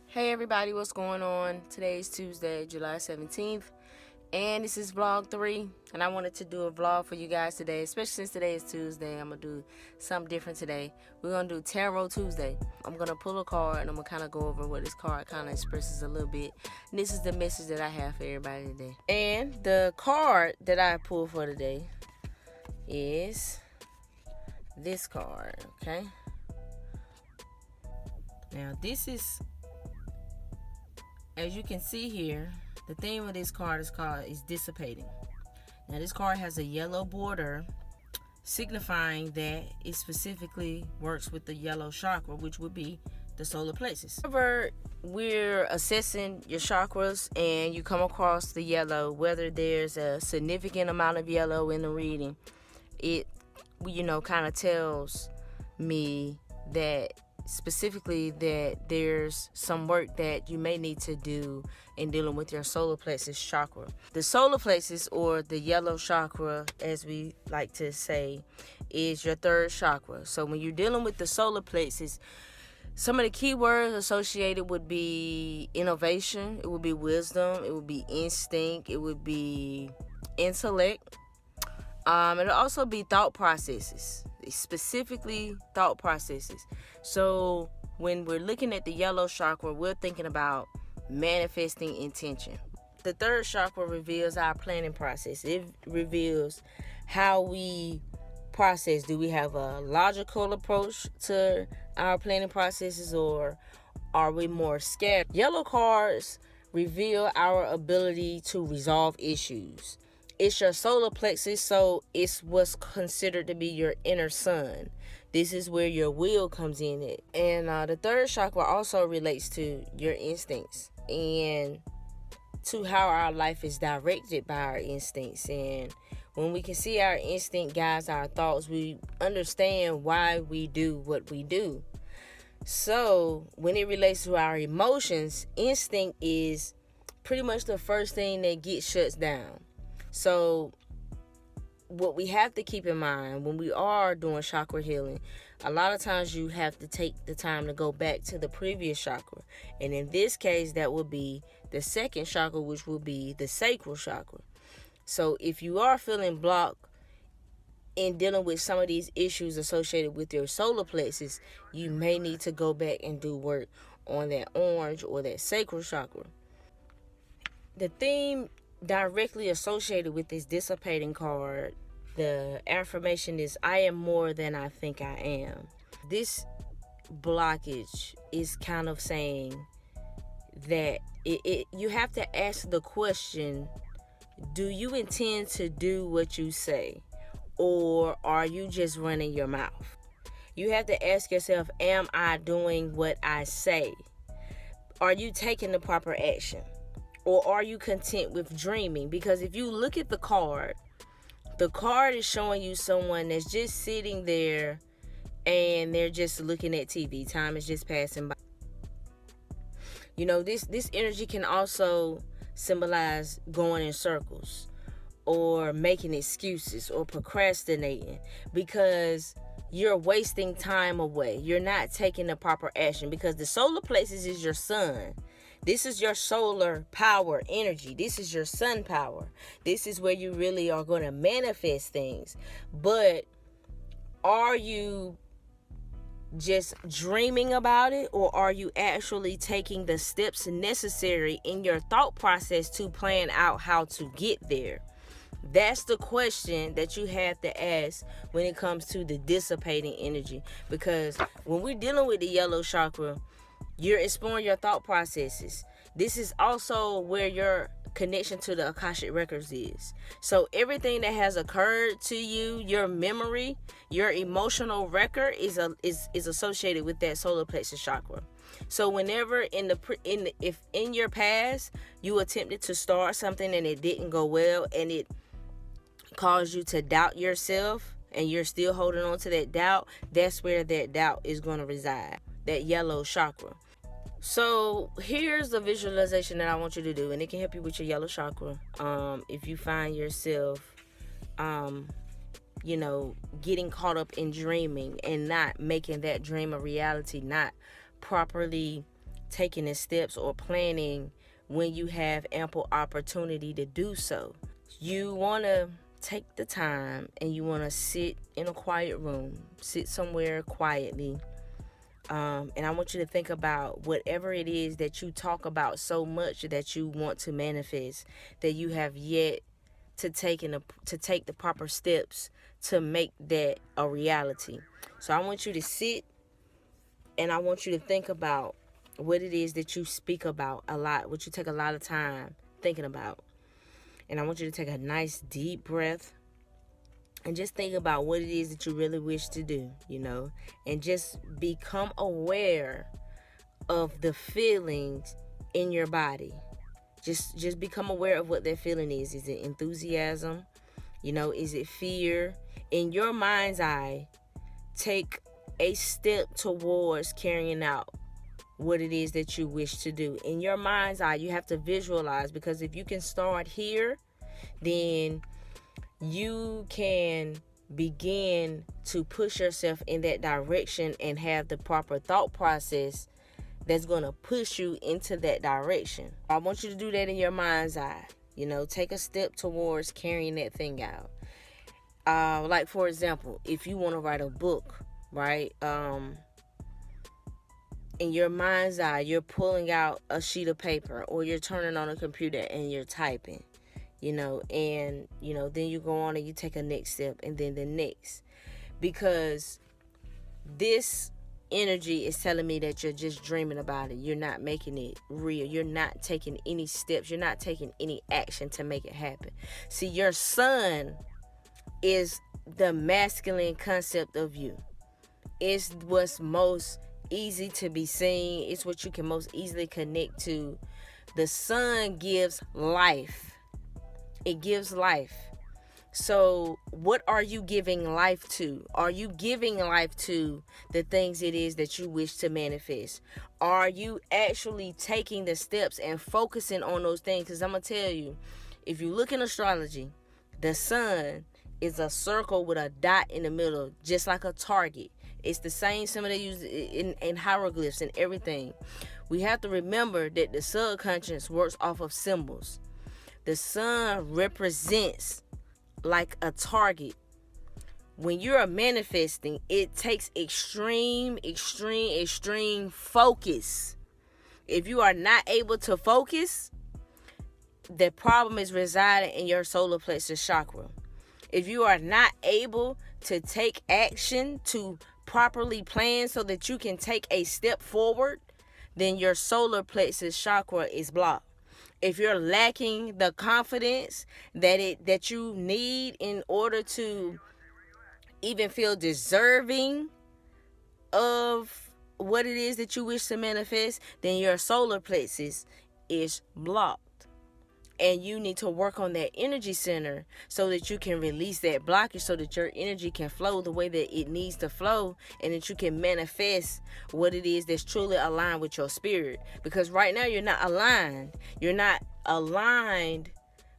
Hey everybody, what's going on? Today is Tuesday, July 17th, and this is vlog 3, and I wanted to do a vlog for you guys today, especially since today is Tuesday. I'm going to do something different today. We're going to do Tarot Tuesday. I'm going to pull a card, and I'm going to kind of go over what this card kind of expresses a little bit. And this is the message that I have for everybody today. And the card that I pulled for today is this card, okay? Now, this is, as you can see here, the theme of this card is dissipating. Now this card has a yellow border signifying that it specifically works with the yellow chakra, which would be the solar plexus. Whenever we're assessing your chakras and you come across the yellow, whether there's a significant amount of yellow in the reading, it kind of tells me that specifically that there's some work that you may need to do in dealing with your solar plexus chakra. The solar plexus, or the yellow chakra as we like to say, is your third chakra. So when you're dealing with the solar plexus, some of the key words associated would be innovation, it would be wisdom, it would be instinct, it would be intellect. It'll also be thought processes, specifically thought processes. So when we're looking at the yellow chakra, we're thinking about manifesting intention. The third chakra reveals our planning process. It reveals how we process. Do we have a logical approach to our planning processes, or are we more scared? Yellow cards reveal our ability to resolve issues. It's your solar plexus, so it's what's considered to be your inner sun. This is where your will comes in it. And the third chakra also relates to your instincts and to how our life is directed by our instincts. And when we can see our instinct guides our thoughts, we understand why we do what we do. So when it relates to our emotions, instinct is pretty much the first thing that gets shut down. So what we have to keep in mind when we are doing chakra healing, a lot of times you have to take the time to go back to the previous chakra. And in this case, that would be the second chakra, which will be the sacral chakra. So if you are feeling blocked in dealing with some of these issues associated with your solar plexus, you may need to go back and do work on that orange or that sacral chakra. The theme directly associated with this dissipating card, the affirmation is, I am more than I think I am. This blockage is kind of saying that you have to ask the question, do you intend to do what you say, or are you just running your mouth? You have to ask yourself, am I doing what I say? Are you taking the proper action? Or are you content with dreaming? Because if you look at the card is showing you someone that's just sitting there and they're just looking at TV. Time is just passing by. This energy can also symbolize going in circles or making excuses or procrastinating, because you're wasting time away. You're not taking the proper action, because the solar plexus is your sun. This is your solar power energy. This is your sun power. This is where you really are going to manifest things. But are you just dreaming about it, or are you actually taking the steps necessary in your thought process to plan out how to get there? That's the question that you have to ask when it comes to the dissipating energy. Because when we're dealing with the yellow chakra, you're exploring your thought processes. This is also where your connection to the Akashic Records is. So everything that has occurred to you, your memory, your emotional record is associated with that solar plexus chakra. So whenever if in your past you attempted to start something and it didn't go well, and it caused you to doubt yourself, and you're still holding on to that doubt, that's where that doubt is going to reside, that yellow chakra. So here's the visualization that I want you to do, and it can help you with your yellow chakra. If you find yourself, getting caught up in dreaming and not making that dream a reality, not properly taking the steps or planning when you have ample opportunity to do so. You want to take the time and you want to sit in a quiet room, sit somewhere quietly. And I want you to think about whatever it is that you talk about so much that you want to manifest, that you have yet to take the proper steps to make that a reality. So I want you to sit and I want you to think about what it is that you speak about a lot, what you take a lot of time thinking about. And I want you to take a nice deep breath and just think about what it is that you really wish to do, and just become aware of the feelings in your body. Just become aware of what that feeling is. Is it enthusiasm? Is it fear? In your mind's eye, take a step towards carrying out what it is that you wish to do. In your mind's eye, you have to visualize, because if you can start here, then you can begin to push yourself in that direction and have the proper thought process that's going to push you into that direction. I want you to do that in your mind's eye. Take a step towards carrying that thing out. Like, for example, if you want to write a book, right? In your mind's eye, you're pulling out a sheet of paper, or you're turning on a computer and you're typing, then you go on and you take a next step, and then the next, because this energy is telling me that you're just dreaming about it. You're not making it real. You're not taking any steps. You're not taking any action to make it happen. See, your sun is the masculine concept of you. It's what's most easy to be seen. It's what you can most easily connect to. The sun gives life. It gives life. So what are you giving life to? Are you giving life to the things it is that you wish to manifest? Are you actually taking the steps and focusing on those things? Because I'm going to tell you, if you look in astrology, the sun is a circle with a dot in the middle, just like a target. It's the same symbol they use in hieroglyphs and everything. We have to remember that the subconscious works off of symbols. The sun represents like a target. When you're manifesting, it takes extreme focus. If you are not able to focus, the problem is residing in your solar plexus chakra. If you are not able to take action to properly plan so that you can take a step forward, then your solar plexus chakra is blocked. If you're lacking the confidence that you need in order to even feel deserving of what it is that you wish to manifest, then your solar plexus is blocked. And you need to work on that energy center so that you can release that blockage, so that your energy can flow the way that it needs to flow, and that you can manifest what it is that's truly aligned with your spirit. Because right now you're not aligned. You're not aligned,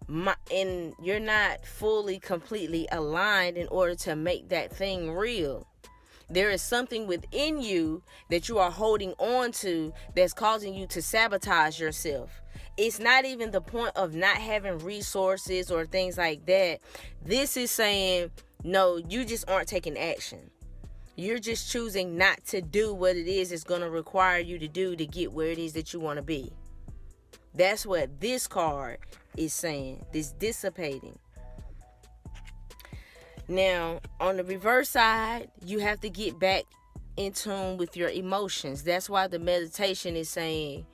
and you're not fully, completely aligned in order to make that thing real. There is something within you that you are holding on to that's causing you to sabotage yourself. It's not even the point of not having resources or things like that. This is saying, no, you just aren't taking action. You're just choosing not to do what it is it's going to require you to do to get where it is that you want to be. That's what this card is saying. This dissipating. Now, on the reverse side, you have to get back in tune with your emotions. That's why the meditation is saying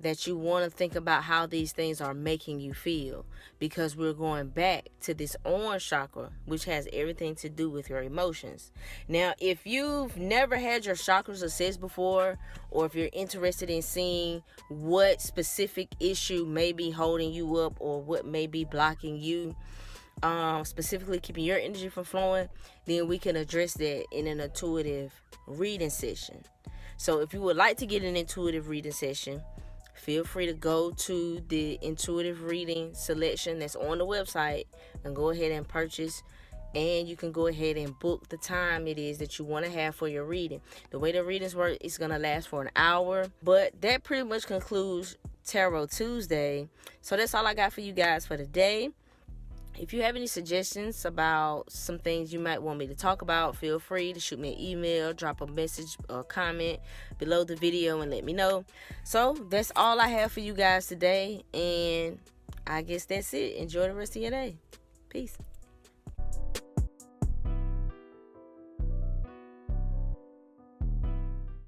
that you want to think about how these things are making you feel, because we're going back to this orange chakra, which has everything to do with your emotions. Now, if you've never had your chakras assessed before, or if you're interested in seeing what specific issue may be holding you up or what may be blocking you, specifically keeping your energy from flowing, then we can address that in an intuitive reading session. So if you would like to get an intuitive reading session, feel free to go to the intuitive reading selection that's on the website and go ahead and purchase and you can go ahead and book the time it is that you want to have for your reading. The way the readings work, it's going to last for an hour. But that pretty much concludes Tarot Tuesday. So that's all I got for you guys for today. If you have any suggestions about some things you might want me to talk about, feel free to shoot me an email, drop a message or comment below the video and let me know. So that's all I have for you guys today, and I guess that's it. Enjoy the rest of your day. Peace.